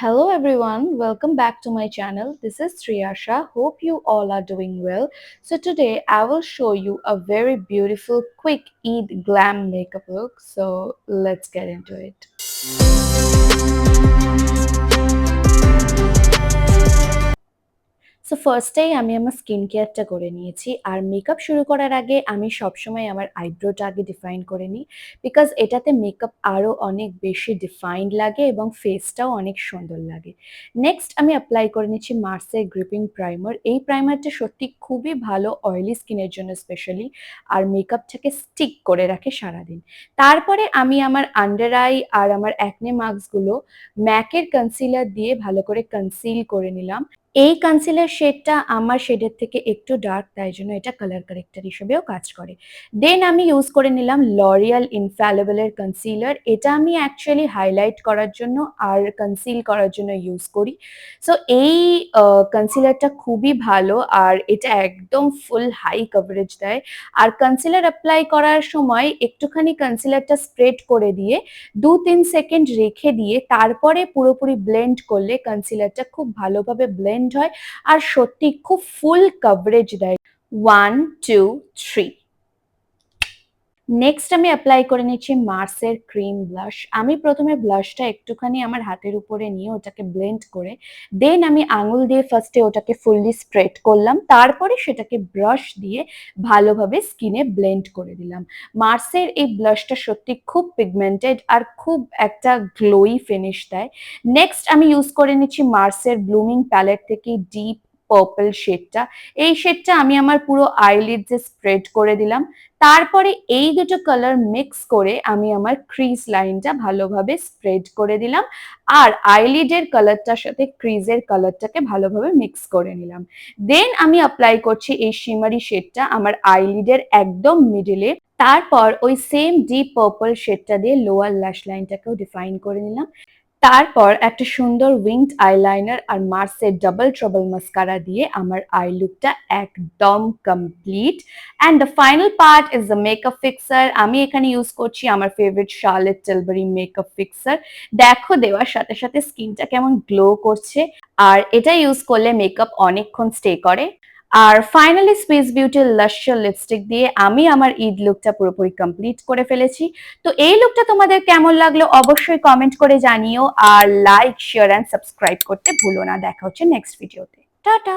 Hello everyone, welcome back to my channel. This is Triyasha. Hope you all are doing well. So today I will show you a very beautiful quick Eid glam makeup look. So let's get into it. So ফার্স্টেই আমি আমার skin কেয়ারটা করে নিয়েছি। আর makeup শুরু করার আগে আমি সবসময় আমার আইব্রোটা আগে ডিফাইন করে নিই। বিকজ এটাতে মেকআপ আরও অনেক বেশি ডিফাইন্ড লাগে এবং ফেসটাও অনেক সুন্দর লাগে। নেক্সট আমি অ্যাপ্লাই করে নিচ্ছি মার্সের গ্রিপিং প্রাইমার। এই প্রাইমারটা সত্যি খুবই ভালো অয়েলি স্কিনের জন্য স্পেশালি, আর মেকআপটাকে স্টিক করে রাখে সারাদিন। তারপরে আমি আমার আন্ডার আই আর আমার অ্যাকনে মার্কসগুলো ম্যাকের কনসিলার দিয়ে ভালো করে কনসিল করে নিলাম। এই কনসিলার শেডটা আমার শেডের থেকে একটু ডার্ক, তাই জন্য এটা কালার কারেক্টর হিসেবেও কাজ করে। দেন আমি ইউজ করে নিলাম লরিয়াল ইনফ্যালিবলের কনসিলার। এটা আমি অ্যাকচুয়ালি হাইলাইট করার জন্য আর কনসিল করার জন্য ইউজ করি। সো এই কনসিলারটা খুবই ভালো আর এটা একদম ফুল হাই কভারেজ দেয়। আর কনসিলার অ্যাপ্লাই করার সময় একটুখানি কনসিলারটা স্প্রেড করে দিয়ে 2-3 সেকেন্ড রেখে দিয়ে তারপরে পুরোপুরি ব্লেন্ড করলে কনসিলারটা খুব ভালোভাবে ব্লেন্ড হয় আর সত্যি খুব ফুল কভারেজ দেয়। 1, 2, 3। নেক্সট আমি অ্যাপ্লাই করে নিচ্ছি মার্সের ক্রিম ব্লাশ। আমি প্রথমে ব্লাশটা একটুখানি আমার হাতের উপরে নিয়ে ওটাকে ব্লেন্ড করে দেন আমি আঙুল দিয়ে ফার্স্টে ওটাকে ফুললি স্প্রেড করলাম, তারপরে সেটাকে ব্রাশ দিয়ে ভালোভাবে স্কিনে ব্লেন্ড করে দিলাম। মার্সের এই ব্লাশটা সত্যি খুব পিগমেন্টেড আর খুব একটা গ্লোই ফিনিশ দেয়। নেক্সট আমি ইউজ করে নিচ্ছি মার্সের ব্লুমিং প্যালেট থেকে ডিপ পার্পল শেডটা। এই শেডটা আমি আমার পুরো আইলিডসে স্প্রেড করে দিলাম। তারপরে এই দুটো কালার মিক্স করে আমি আমার ক্রিজ লাইনটা ভালোভাবে স্প্রেড করে দিলাম আর আইলিডের কালারটার সাথে ক্রিজের কালারটাকে ভালোভাবে মিক্স করে নিলাম। দেন আমি অ্যাপ্লাই করছি এই শিমারি শেডটা আমার আইলিডের একদম মিডিলে। তারপর ওই সেম ডিপ পার্পল শেডটা দিয়ে লোয়ার ল্যাশ লাইনটাকেও ডিফাইন করে নিলাম। তারপর একটা সুন্দর উইংড আইলাইনার আর মার্সের ডাবল ট্রাবল মাস্কারা দিয়ে আমার আই লুকটা একদম complete. And the final part is the makeup fixer. আমি এখানে ইউজ করছি আমার favourite Charlotte Tilbury makeup fixer. দেখো দেওয়ার সাথে সাথে স্কিনটা কেমন গ্লো করছে, আর এটা ইউজ করলে মেকআপ অনেকক্ষণ স্টে করে। আর ফাইনালি সুইস বিউটির লাশার লিপস্টিক দিয়ে আমি আমার ঈদ লুকটা পুরোপুরি কমপ্লিট করে ফেলেছি। তো এই লুকটা তোমাদের কেমন লাগলো অবশ্যই কমেন্ট করে জানিও, আর লাইক শেয়ার অ্যান্ড সাবস্ক্রাইব করতে ভুলো না। দেখা হচ্ছে নেক্সট ভিডিওতে। টাটা।